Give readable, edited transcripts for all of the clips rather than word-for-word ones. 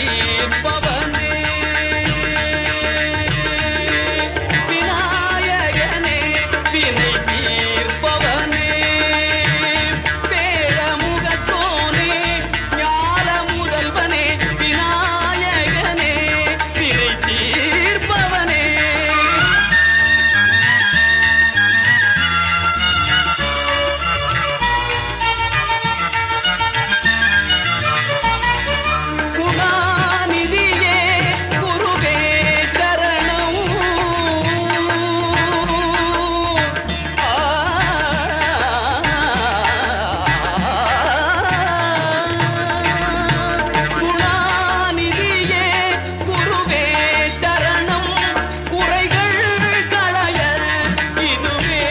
தீர்ப்பவனே விநாயகனே வினை தீர்ப்பவனே பேழமுகத்தோனே ஞான முதல்வனே விநாயகனே வினை தீர்ப்பவனே குணாநிதியே குருவே சரணம் குணாநிதியே குருவே சரணம் குறைகள் களைய இதுவே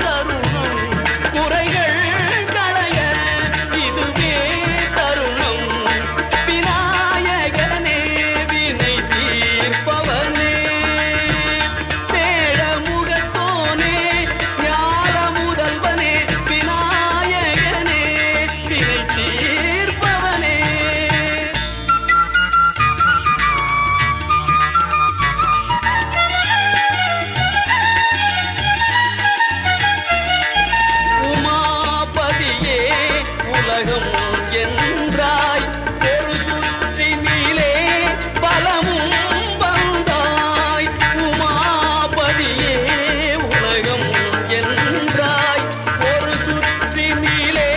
தருணம் குறைகள் களைய இதுவே தருணம் விநாயகனே வினை தீர்ப்பவனே பேழமுகத்தோனே ஞான முதல்வனே விநாயகனே வினை தீர்ப்பவனே உமாபதியே உலகம் என்றாய் ஒரு சுற்றினிலே பலமும் வந்தாய் உமாபதியே உலகம் என்றாய் ஒரு சுற்றினிலே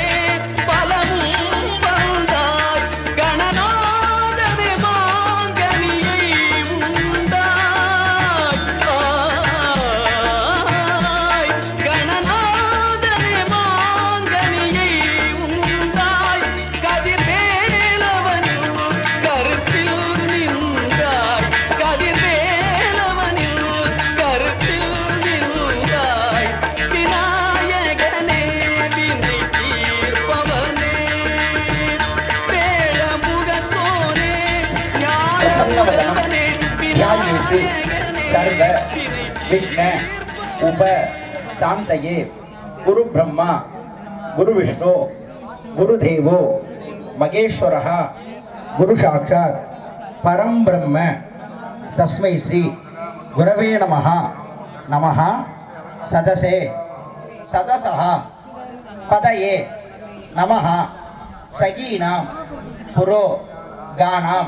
பலமும் வந்தாய் கணநாதனே மாங்கனியை உண்டாய் கணநாதனே மாங்கனியை உண்டாய் கதிர்வேலவனில் கருத்தில் நின்றாய் கதிர்வேலவனில் கருத்தில் நின்றாய் விநாயகனே வினை தீர்ப்பவனே பேழமுகத்தோனே ஞானவதனே ध्यायेतु सर्व विघ्न उप शांतये गुरु ब्रह्मा गुरु विष्णु गुरुदेवो महेश्वरः गुरु साक्षात् परम ब्रह्म तस्मै श्री गुरवे नमः नमः सदसे सदसः पदये नमः सगीनां पुरो गानां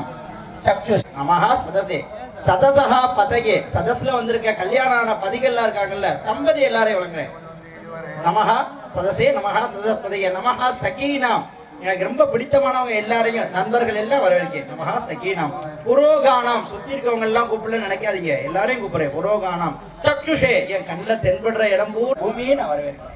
चक्षुष नमः सदसे சதசஹா பதயே சதஸ்ல வந்திருக்க கல்யாணம் ஆன பதிகள்லாம் இருக்காங்கல்ல தம்பதி எல்லாரையும் வழங்குறேன் நமஹா சதசே நமஹா சதபதயே நமஹா சகீனாம் எனக்கு ரொம்ப பிடித்தமானவங்க எல்லாரையும் நண்பர்கள் எல்லாம் வரவேற்கிறேன் நமஹா சகீனாம் புரோகானாம் சுத்தி இருக்கவங்க எல்லாம் கூப்பிடல நினைக்காதீங்க எல்லாரையும் கூப்பிடுறேன் புரோகானாம் சக்ஷுஷே என் கண்ணில் தென்படுற இடம் பூமியை நான் வரவேற்கிறேன்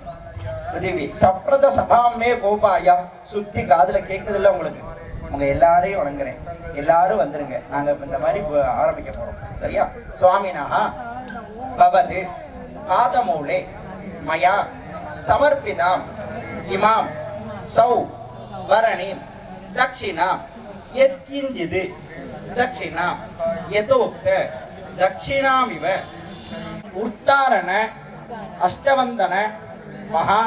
பிருத்திவி சப்ரத சபாமே கோபாயம் சுத்தி காதுல கேட்குதில்ல உங்களுக்கு உங்க எல்லாரையும் வணங்குறேன் எல்லாரும் வந்துருங்க நாங்க இந்த மாதிரி ஆரம்பிக்க போறோம் சரியா சுவாமினஹா பவது பாதமூலே மயா சமர்ப்பிதாம் இமாம் சௌ வரணீம் தட்சிணாம் யத்கிஞ்சித் தட்சிணாம் யதோக்த தட்சிணாமிவ உத்தாரண அஷ்டவந்தன மகா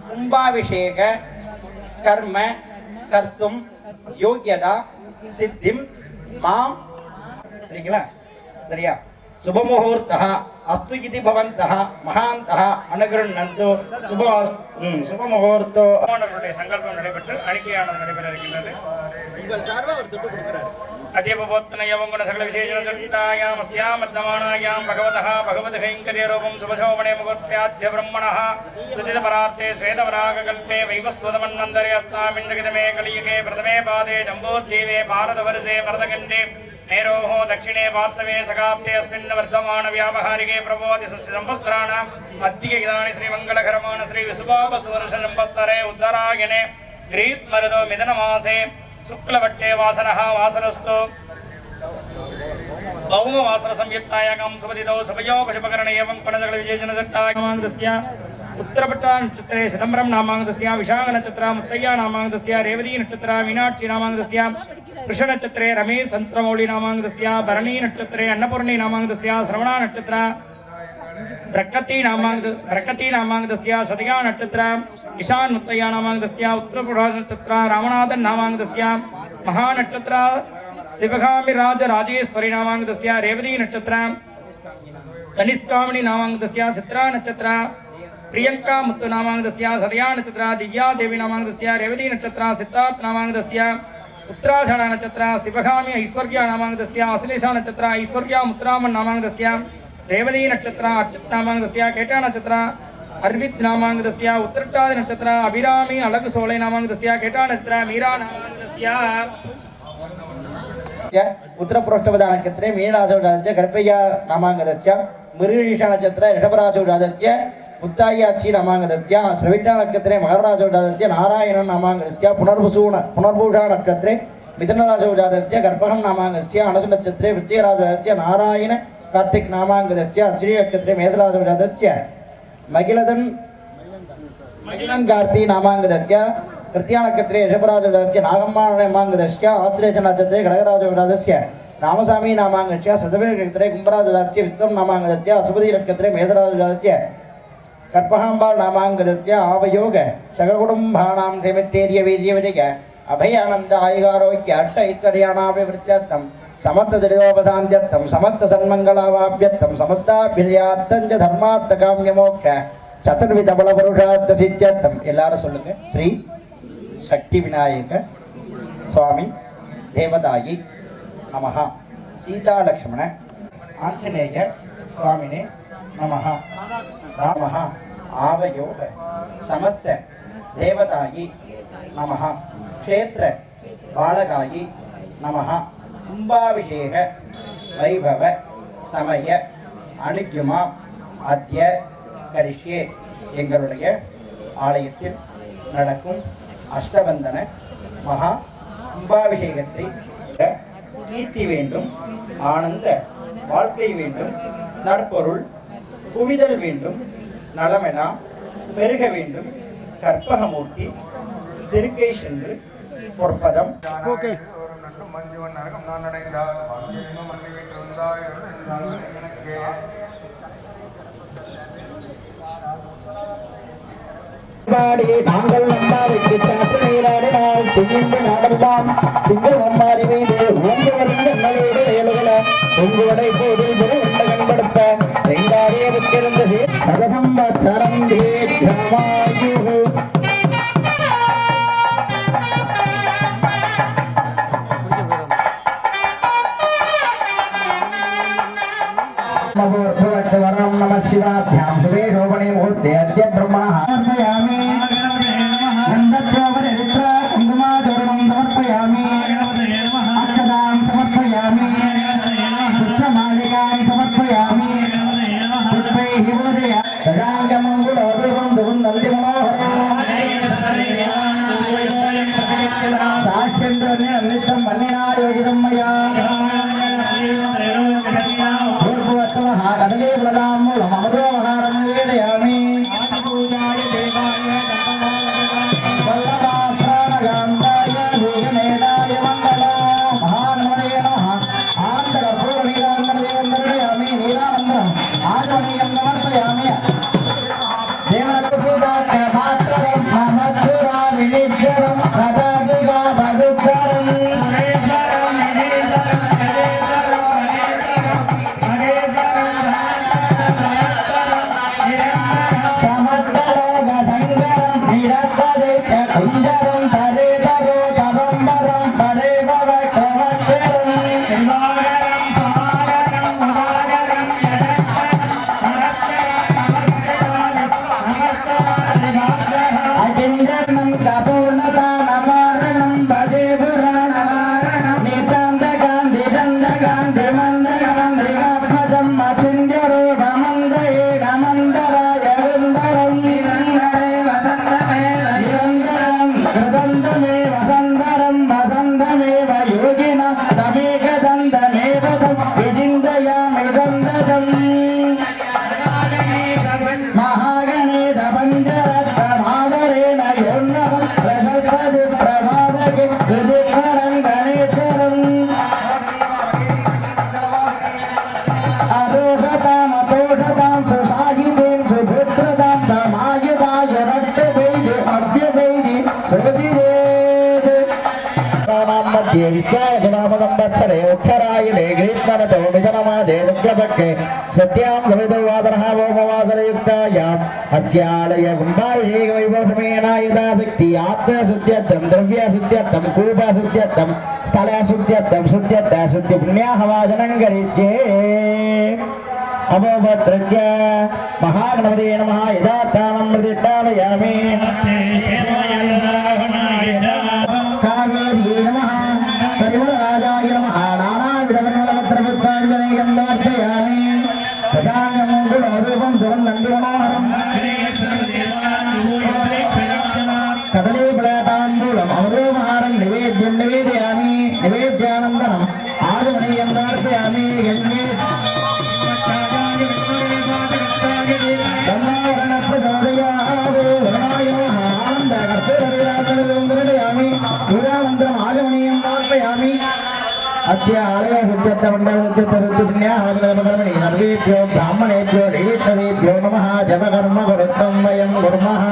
கும்பாபிஷேக கர்ம கர்த்தும் யோகியதா சித்திம் மாம் சரிங்களா சரியா சுபமுகூர்த்தः அஸ்து இதி பவந்தः மகாந்தः அனுகிருண்ணந்து சுபமுகூர்த்தோ அவர்களுடைய சங்கல்பம் நடைபெற்று அறிக்கையானது நடைபெற இருக்கின்றது. உங்கள் சார்பா அவர் தொட்டு கொடுக்கிறார். अद्यपवोत्तनयवङ्गुण सकलविशेषणचरितायां भगवतः भगवद्भयङ्कर्यरूपं शुभशोभने मुहूर्त्याद्य ब्रह्मणः सुचितपरार्थे श्वेतपरागकल्पे वैवस्वतमन्वन्तरे अस्तामिन्द्रगितमे कलियुगे प्रथमे पादे जम्बोद्वीपे भारतवर्षे भरतखण्डे मेरोः दक्षिणे वात्सवे सकाब्दे अस्मिन् वर्धमानव्यावहारिके प्रभोति संवत्सराणाम् अद्यगिदानि श्रीमङ्गलकरमाण श्रीविशुभावसुवर्षसंवत्सरे उत्तरायणे ग्रीष्मऋतौ मिथुनमासे शुक्लपक्षे वासरः वासरस्तु भौमवासर संयुक्तायां सुपतितौ सपयोपशुपकरणे एवं कणजगलविजयजनदत्तायामाङ्गस्य उत्तरपट्टा नक्षत्रे सिदम्बरं नामाङ्गस्य विशाख नक्षत्र मुत्तय्या नामाङ्गस्य रेवती नक्षत्र मीनाक्षी नामाङ्गस्य वृषनक्षत्रे रमेश संत्रमौळि नामाङ्गस्य भरणी नक्षत्रे अन्नपूर्णी नामाङ्गस्य श्रवणा नक्षत्र प्रकृति नामाङ्गस्य सतिया नक्षत्र ईशान मुत्तय्या नामाङ्गस्य उत्तरपुरा नक्षत्र रामनाथन नामाङ्गस्य महानक्षत्र शिवगामि राज राजेश्वरी नामांगतस्य रेवती नक्षत्र कनिष्कामणि नामांगतस्य चित्रा नक्षत्र प्रियंका मुत्तु नामांगतस्य सदया नक्षत्र दिव्या देवी नामांगतस्य रेवती नक्षत्र सिद्धार्थ नामांगतस्य उत्तराषाढ़ नक्षत्र शिवगामि ऐश्वर्य नामांगतस्य अश्लेषा नक्षत्र ऐश्वर्य मुत्रामन नामांगतस्य रेवती नक्षत्र अच्युत नामांगतस्य केटा नक्षत्र अर्वित नामांगतस्य उत्तरटाद नक्षत्र अभिरामी अलग सोले नामांगतस्य केटा नक्षत्र मीरा नामांगतस्य उत्तरपुरोष्ठपद नक्षत्रे मीनराशौ गर्भय्या नामांगतस्य मृगशीर्ष नक्षत्रे ऋषभराशौ मुत्तायाक्षी नामांगतस्य श्रविण्या नक्षत्रे मकरराशौ नारायण नामांगतस्य पुनर्भूषा नक्षत्रे मिथुनराशौ गर्भहं नामांगतस्य अनसु नक्षत्रे वृश्चिकराशौ नारायण कार्तिक नामांगतस्य श्री नक्षत्रे मेषराशौ मगिलन कार्ति नामांगतस्य तृतीया नक्षत्रे ऋषभराजस्य नागम्मा नामांगतस्य आश्लेष नक्षत्रे खड्गराजस्य रामस्वामी नामांगतस्य सतवे नक्षत्रे कुंभराजस्य विक्रम नामांगतस्य अश्वती नक्षत्रे मेषराजस्य कर्पहांबाल नामांगतस्य आवयोग सककुटुंबानां समित्येर्य वीर्यवतिक अभयानंद आयुगारोग्य अष्ट ऐश्वर्याणाभिवृद्ध्यर्थं समस्त दरिद्रोपशान्त्यर्थं समस्त सन्मंगलावाप्यर्थं समस्ताभिर्यार्थं च धर्मार्थकाम्यमोक्ष चतुर्विध बलपुरुषार्थ सिद्ध्यर्थम எல்லாரும் சொல்லுங்க ஸ்ரீ சக்தி விநாயக சுவாமி தேவதாயி நமஹ சீதா லக்ஷ்மண ஆஞ்சநேய சுவாமினே நமஹ நமஹ ஆவயோக समस्त தேவதாயி நமஹ க்ஷேத்ர பாலகாயி நமஹ கும்பாபிஷேக வைபவ சமய அனுக்யுமா அத்ய கரிஷ்யே எங்களுடைய ஆலயத்தில் நடக்கும் அஷ்டபந்தன மகா கும்பாபிஷேகத்தை கீர்த்தி வேண்டும், ஆனந்த வாழ்க்கை வேண்டும், நற்பொருள் குவிதல் வேண்டும், நலமெல்லாம் பெருக வேண்டும், கற்பகமூர்த்தி திருக்கை சென்று பொற்பதம் நாங்கள் நம்பாருக்கு சாற்று நீராடினால் செய்கின்ற நாடெல்லாம் திங்கள் நம்மாரி மீது ஓங்கி வருந்த நல்லோடு ஏழுகள உங்களுடைய போதில் குரு உண்ட கண்படுத்த செங்காரே விற்கிறது சதசம்பத்சரம் தீர்க்கமாயு वरम नमः शिवाभ्यां शुभे शोभने मुहूर्ते अद्य ब्रह्मणः समर्पयामि नन्दद्रवरित्र कुङ्कुमाचूर्णं समर्पयामि अक्षतां समर्पयामि पुष्पमालिकां समर्पयामि पुष्पैः पूजय गजाङ्गमङ्गुलोदुरं दुरुन्दल्लिमनोहरं साक्ष्यन्द्रनिर्मितं वन्निनायोगितं मया कदले प्रदामूलम अमृतोपहारं वेदयामि वल्लभाप्राणगान्धाय भूषणेनाय मङ्गलो महानमने नमः आन्तरपूर्णीलान्तरदेवन्दर्शयामि नीलानन्दम् आचमनीयं समर्पयामि देवनपूजाख्यमात्रं ममधुराविनिध्यरं रथादिगा भगुद्गरम् विश्वावजनामगंबर संवत्सरे उत्सरायणे ग्रीष्मऋतौ मिथुनमासे शुक्लपक्षे सत्यां सवितुर्वासरः भौमवासरयुक्तायाम् अस्यालय कुम्भाभिषेकवैभवसमेनायुधाशक्ति आत्मशुद्ध्यर्थं द्रव्यशुद्ध्यर्थं कूपशुद्ध्यर्थं स्थलशुद्ध्यर्थं शुद्ध्यर्थशुद्धिपुण्याहवाचनं करिष्ये अभोभद्रज्ञ महागणपतये नमः यथास्थानं प्रतिष्ठापयामि कावेर्यै नमः परिमलराजाय नमः नानाविधमण्डलपत्रपुष्पाञ्जनेयं समर्पयामि प्रजाङ्गमङ्गलरूपं सुगन्धन्दिमनोहरं कदलीफलताम्बूलम् अमृतोपहारं निवेद्यं निवेदयामि निवेद्यानन्तरम् आगमनीयं समर्पयामि यज्ञे अद्य आलय शुद्ध्यर्थमण्डलशुद्धिपुण्याहवचनकर्मणि सर्वेभ्यो ब्राह्मणेभ्यो देवीत्वेभ्यो नमः जपकर्म गुरुत्वं वयं कुर्मः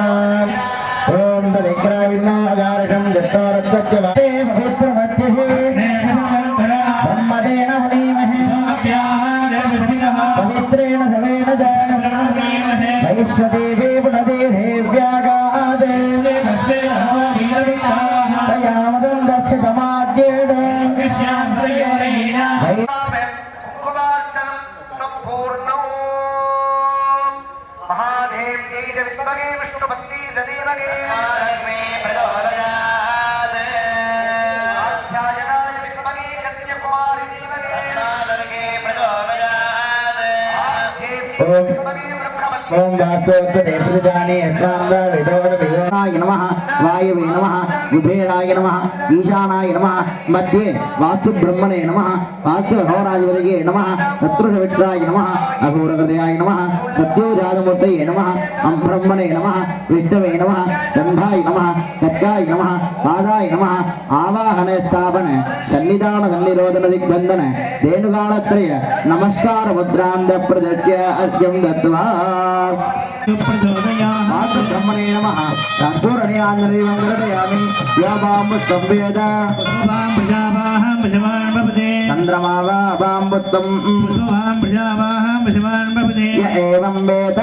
ॐ तदिक्राविन्नागारकं जट्टोरस्य पवित्रमध्यः ब्रह्मदेन मुनीमहे पवित्रेण सवेन च वैश्वदेवे पुनदेव्यागादे तयामदं दर्शितमाद्येन ओम वास्तोत्तरेप्रजाने यत्रान्दाविदोरविदोराय नमः वायवे नमः कुबेराय नमः ईशानाय नमः मध्ये वास्तुब्रह्मणे नमः वास्तुहोराधिपतये नमः शत्रुषवित्राय नमः अघोरकृतयाय नमः सत्योजातमूर्तये नमः ब्रह्मणे नमः विष्णवे नमः गन्धाय नमः कत्काय नमः पादाय नमः आवाहन स्थापन सन्निधान सन्निरोधन दिग्बन्धन धेनुगाणत्रय नमस्कार मुद्रान्त प्रदर्श्य अर्घ्यं दत्त्वा ब्रह्मणे नमः कर्पूरनिराञ्जनदीपं योगाम्बुस्तम्भेद चन्द्रमावाम्बुत्तं य एवं वेद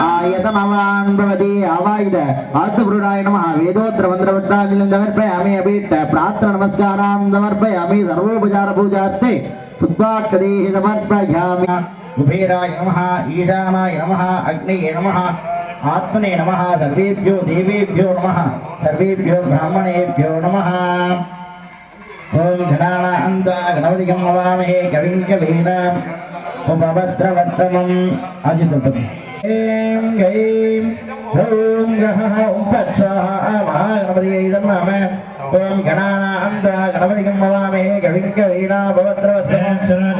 आयतनवान् भवति आवायुध आत्मपुरुषाय नमः वेदोत्तरमन्त्रवत्राञ्जलिं समर्पयामि अभीष्ट प्रार्थना नमस्कारान् समर्पयामि सर्वोपचारपूजार्थे पुष्पाक्षदैः समर्पयामि कुबेराय नमः ईशानाय नमः अग्नये नमः आत्मने नमः सर्वेभ्यो देवेभ्यो नमः सर्वेभ्यो ब्राह्मणेभ्यो नमः ओम गणानान्ता गणपतिं नमामहे कविं कवीनाम् उपभद्रवत्तमम् अजितुतम् ऐं गैं ॐ गः ॐ तत्सः महागणपतये नमः ओम गणानान्ता गणपतिं नमामहे कविं कवीनाम् उपभद्रवत्तमम्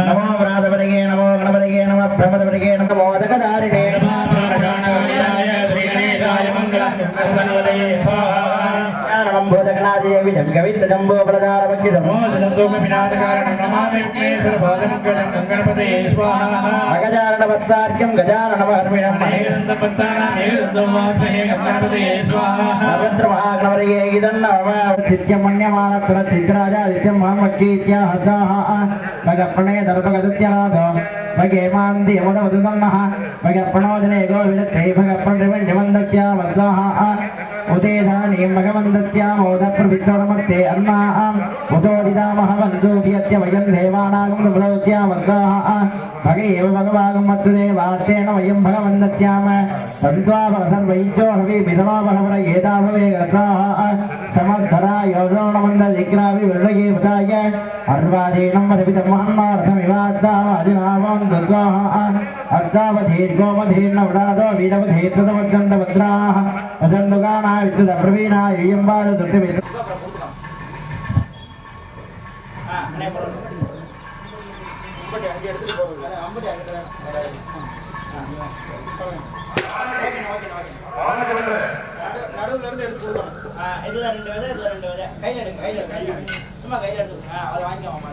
नमो व्रातपतये नमो गणपतये नमः ब्रह्मपतये नमो मोदकधारिणे नमः बोधगणादये विधं कवित्तजम्बो बलदारवज्जितं अगजाननवत्तार्क्यं गजाननमहर्मिणं सर्वत्र महागणपतये इदन्नवचित्यं मन्यमानत्रचिद्राजादित्यं महामज्जीत्याहसाः भगप्रणये दर्भगदुत्यनाथो भगेमान्ति यमुदवदुदन्नः भगप्रणोदने गोविदत्ते भगप्रणिवण्यवन्दत्या वद्लाः उदेधानीं भगवन्दत्या मोदप्रविद्रोणमत्ते अन्नाम् उदोदिदामहवन्दूभ्यत्य वयं देवानागं दुबलौत्या वद्लाः भगे एव भगवागं मत्तुदेवार्तेन वयं भगवन्दत्याम तन्त्वाभवसर्वैज्यो हवि मिथमाभवर येदा भवे गताः समद्धरा योगोणमन्ददिग्रावि विर्लये बुधाय अर्वादीनं वधपितं महन्नार्थमिवाद्दावादिनावं दत्वाः अर्धावधीर्गोमधीर्नवरादो वीरवधीर्तदवद्गन्धवद्राः अदन्नुगाना विद्युदप्रवीणा ययम्बारदुट्टिवेद கையில் எடுங்க சும்மா கையில் எடுத்து அதை வாங்கிக்கோமா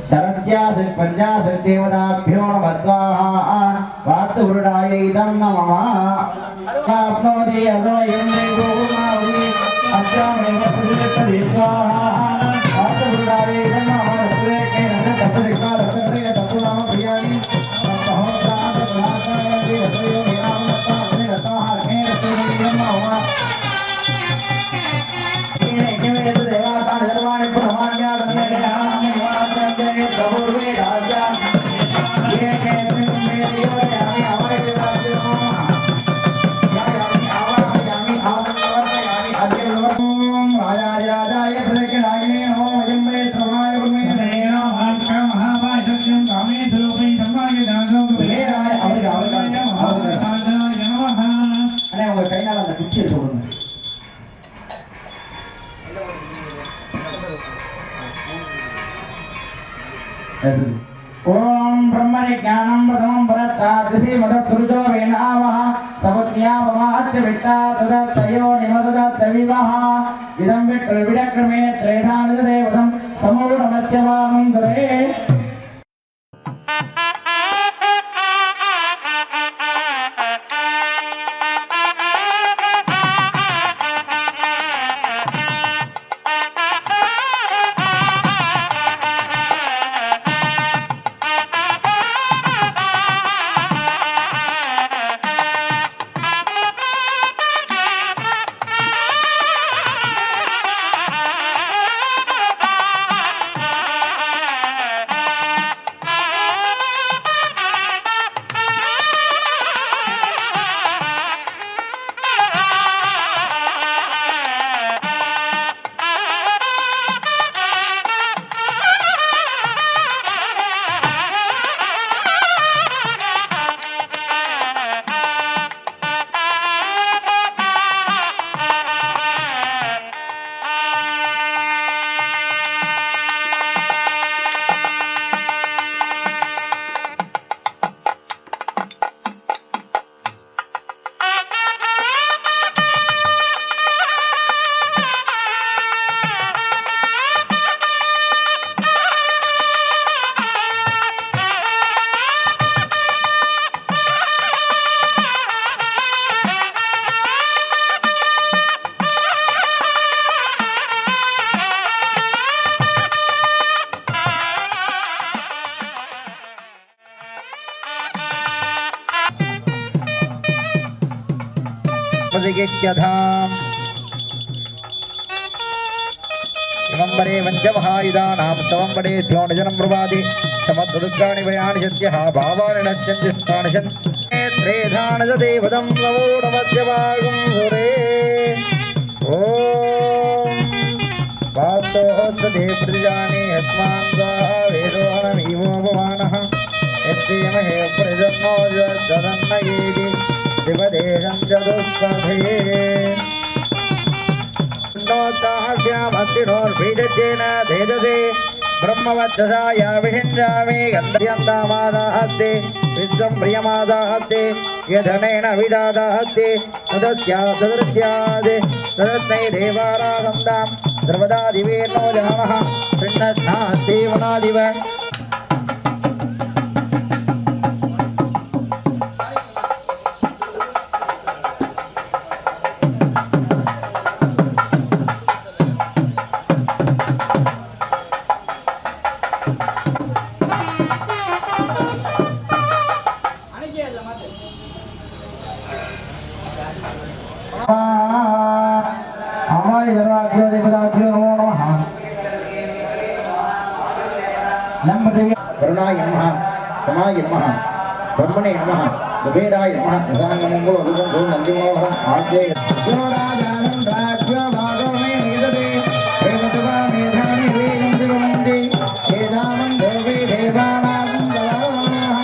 सरस्यासि पंचासि देवताभ्यो नमः स्वाहा वास्तुवृडायै नमः आपनोति अदोयं देवोमावि अष्टामेव पुरुषे स्वाहा वास्तुवृडायै नमः सुरेखे नमः तपदिका रत्नप्रिय तत्नाम प्रियाणि सहस्राद प्रभासायि रतयो नाम नमः रताः हे रतयो नमः केने देवाता धर्माणि प्रमाण्यादने प्रभुर्वे राजा ये केने मेरी यामि आवाय यामि अद्यलोकं राजाय प्रकटाय नमो यम्मे समाय ब्रह्मे नमः महावासक्यं कामे स्वरूपे समाय दानो वेराय अमृत नमः अने उங்க கைனால அந்த குச்சி எடுத்துக்கோங்க ओम ब्रह्मणे ज्ञानं प्रथमं परस्तात् ऋषि मदस्सृजो वेनावः सपत्न्या भवाच्च विट्टा तदस्तयो निमदस्य विवः इदं विक्रमे त्रेधानिदेवतं समो नमस्य वामं सुरे पदिकेक्यधाम इमंबरे वंचमहायुधानां तवंबरे द्योणजनं प्रभाति समद्दुर्गाणि वयानि सत्यः भावानि नश्यन्ति स्थानशन् त्रेधानज देवदं नमो नमस्य वागुं सुरे ॐ वास्तोऽस्ते प्रतिजाने अस्मान् स्वाहा वेदोऽहमीवोपमानः यस्यमहे प्रजन्मो जदन्नयेति शिवदेशं चतुष्पथे नोत्तास्यामस्तिनोर्भीजत्येन भेदते ब्रह्मवत्ससाय विषिञ्जामि गन्धयन्तामादाहस्ते विश्वं प्रियमादाहस्ते यधनेन विदादाहस्ते तदस्या सदृश्यात् तदस्मै देवारासन्दां सर्वदा दिवे नो जामः शृण्वन्नास्तीवनादिव करुणाय नमः समाय नमः ब्रह्मणे नमः कुबेराय नमः यथांगमंगलो अभिषेको नंदिमोहं आद्ये योराजानं राज्यभागो मे निदते देवतवा मेधानि वेदं दिवन्ति वेदामं देवे देवानां जलाः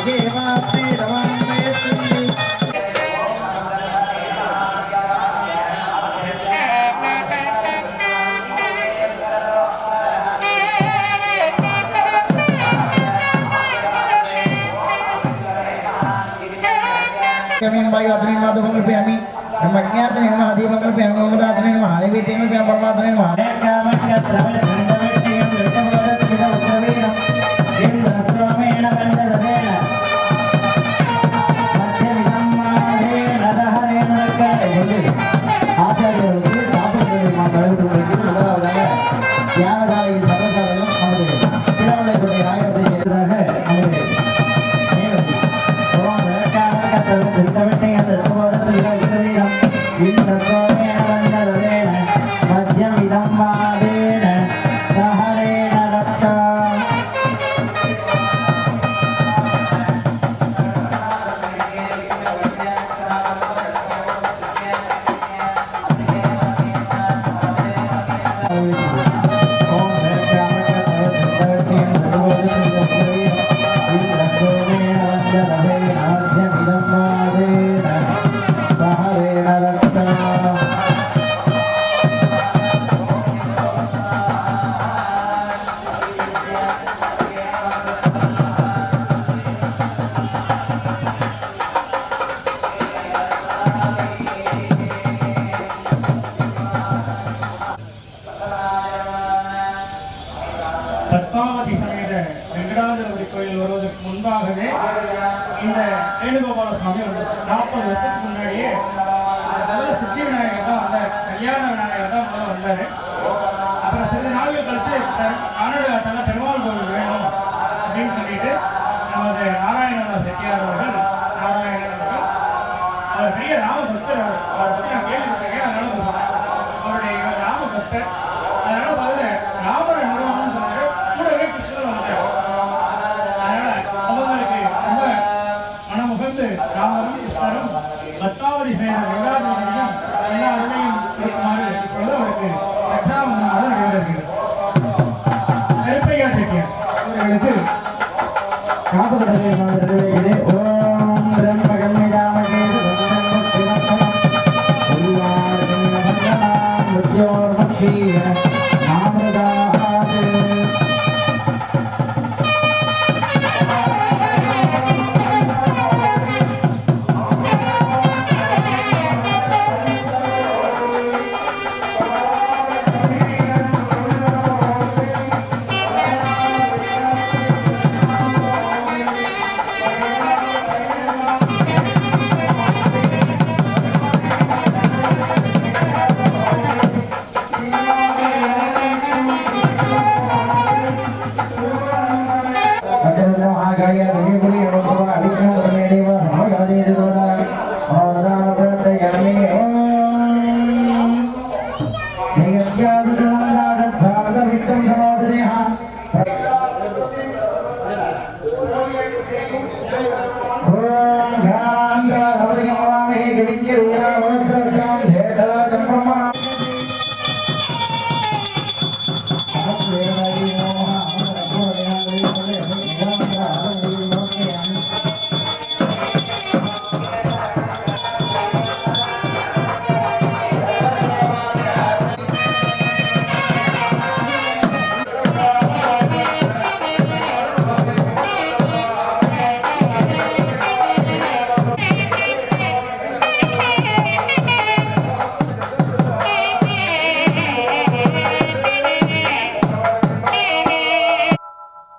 देवास्ते रवान्वेष्टि kami bayu adrin madu bangul kami namanya adrin nama hadi bangul kami nama adrin nama hari ini kami perlu adrin nama ஆச்சாரியர்களுக்கு காப்பீடு தலைவர்களுக்கு முதலாவதாக தியாகசாலையின் சர்வசாலையும் நமது திருவள்ளுவருடைய ஆயிரத்தை எதிராக நமது மத்தியம் இதம் மாதேன சஹரேன ரக்ஷா பத்மாவதி சமேத வெங்கடாஜலபதி கோயில் வருவதற்கு முன்பாகவே இந்த வேணுகோபால சுவாமி வந்துச்சு. 40 வருஷத்துக்கு முன்னாடியே முதல்ல சித்தி விநாயகர் தான் வந்தார், கல்யாண விநாயகர் தான் முதல்ல வந்தார். அப்புறம் சில நாட்கள் கழிச்சு கானடாத்தால பெருமாள் கோவில் வேணும் அப்படின்னு சொல்லிட்டு நமது நாராயண செட்டியார் அவர்கள் அவர் பெரிய ராம பக்தர். அவரை பற்றி நான் கேள்விப்பட்டிருக்கேன், அதனால சொன்னேன். அவருடைய ராம பக்தர், அதனால வந்து ராமரை நிறுவனம்னு சொன்னாரு. கூடவே கிருஷ்ணர் வந்தார். அதனால அவங்களுக்கு ரொம்ப மனமுகந்து ராமரும் கிருஷ்ணரும் பத்மாவதி செய்த வெங்காஜலபதியும் எல்லா அருளையும் கொடுக்குமாறு இப்பொழுது அவருக்கு ரட்சாபந்தமாக நடைபெறுகிறது. கருப்பையா செட்டியார் அவர்களுக்கு காப்பீடு ஓம் பிரம்மகம்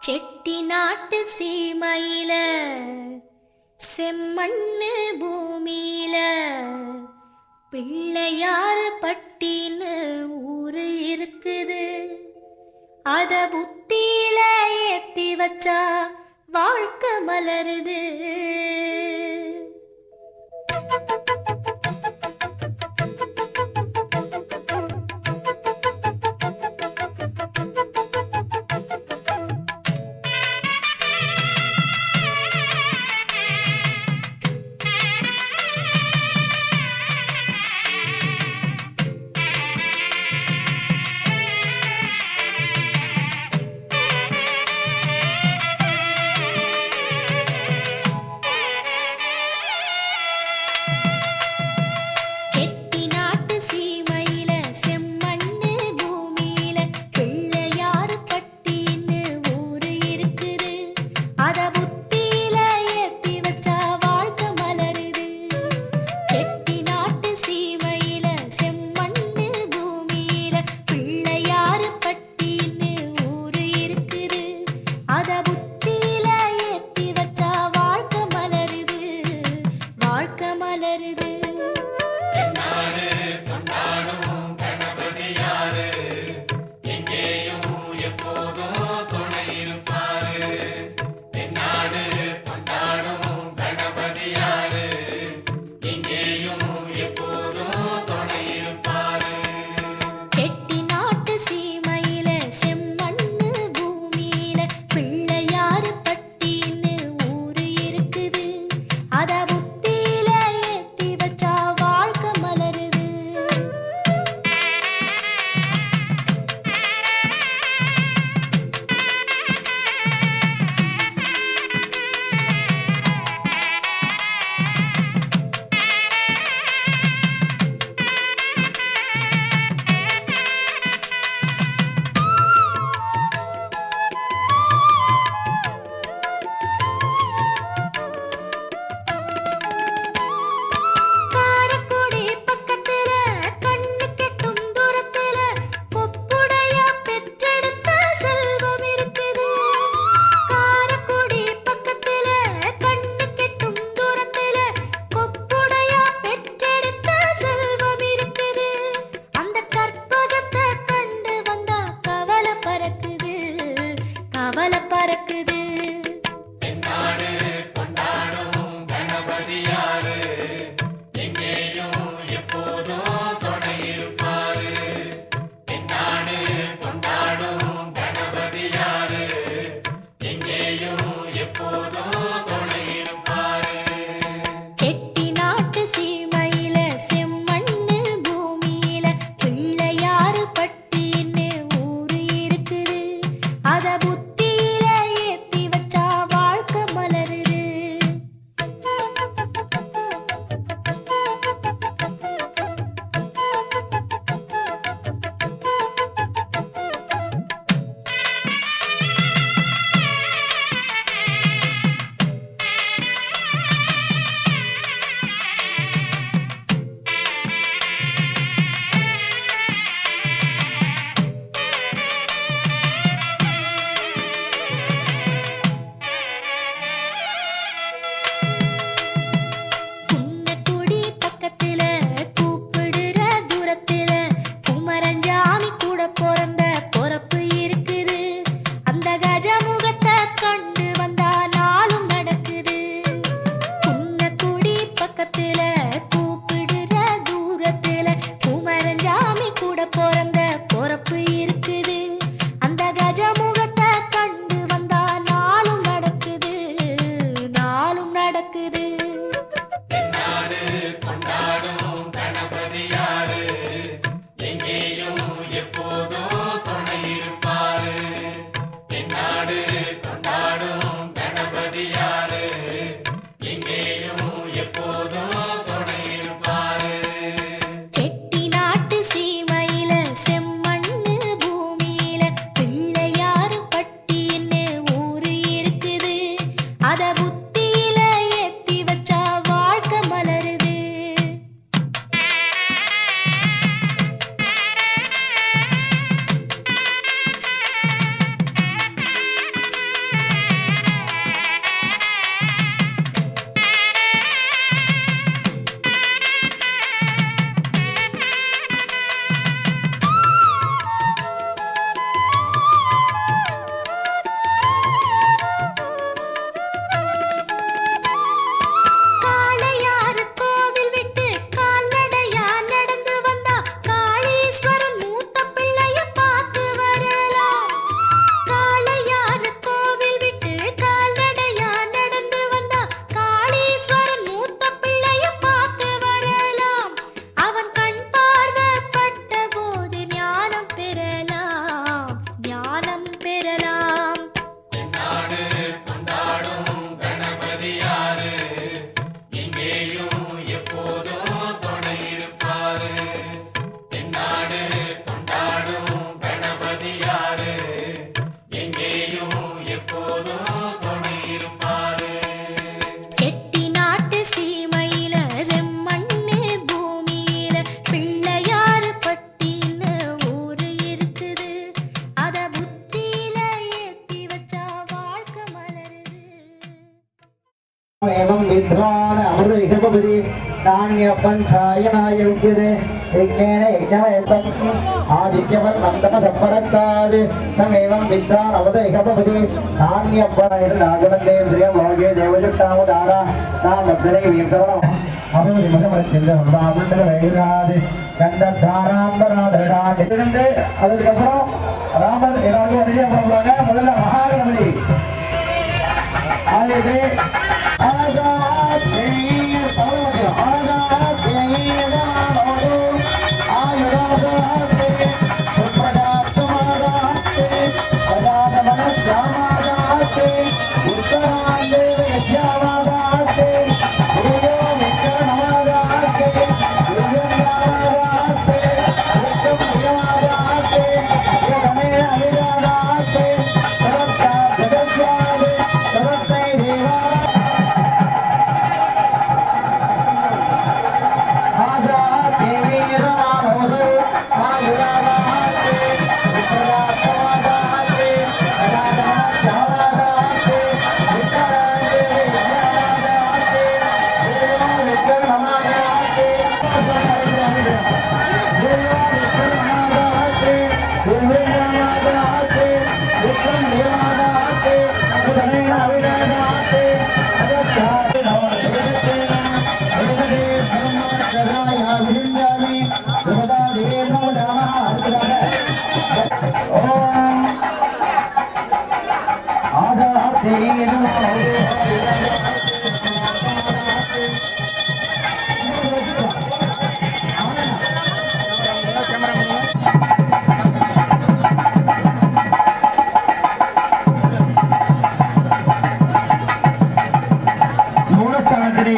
செட்டிநாட்டு சீமையில செம்மண்ணு பூமியில பிள்ளையார் பட்டின்னு ஊரு இருக்குது. அத புத்தியில ஏத்தி வச்சா வாழ்க்கை மலருது. इन्द्राण अमृतैकपति नान्यपञ्चायनाय विद्यते यज्ञेन यज्ञमयतम् आदित्यवन्नन्दनसम्परक्ताद् तमेवं मित्रान् अमृतैकपति नान्यपञ्चायनागवन्देव श्रियं भोगे देवजुट्टामुदारा तामद्दने वीरसवणम् அதுக்கப்புறம் ராமர் எல்லாரும் வரிசையா பண்ணுவாங்க. முதல்ல மகாகணபதி ஆயுதே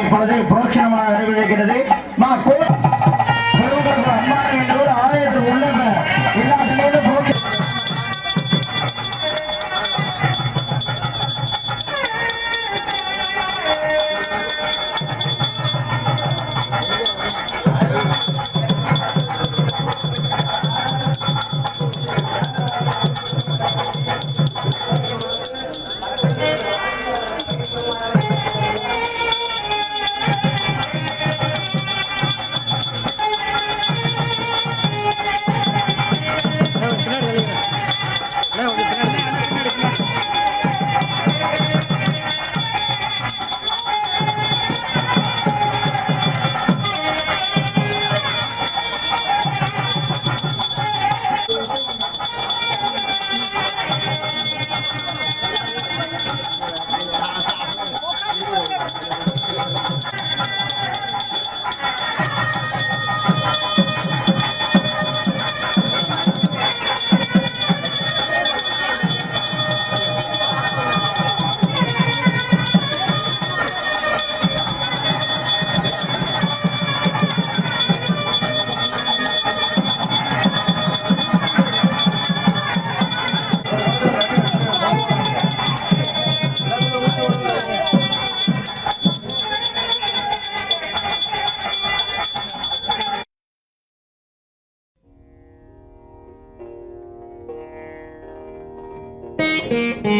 இப்பொழுது புரோட்சணமாக நிறைவேறுகிறது. ஆலயத்தில் உள்ள எல்லாத்திலும் Thank you.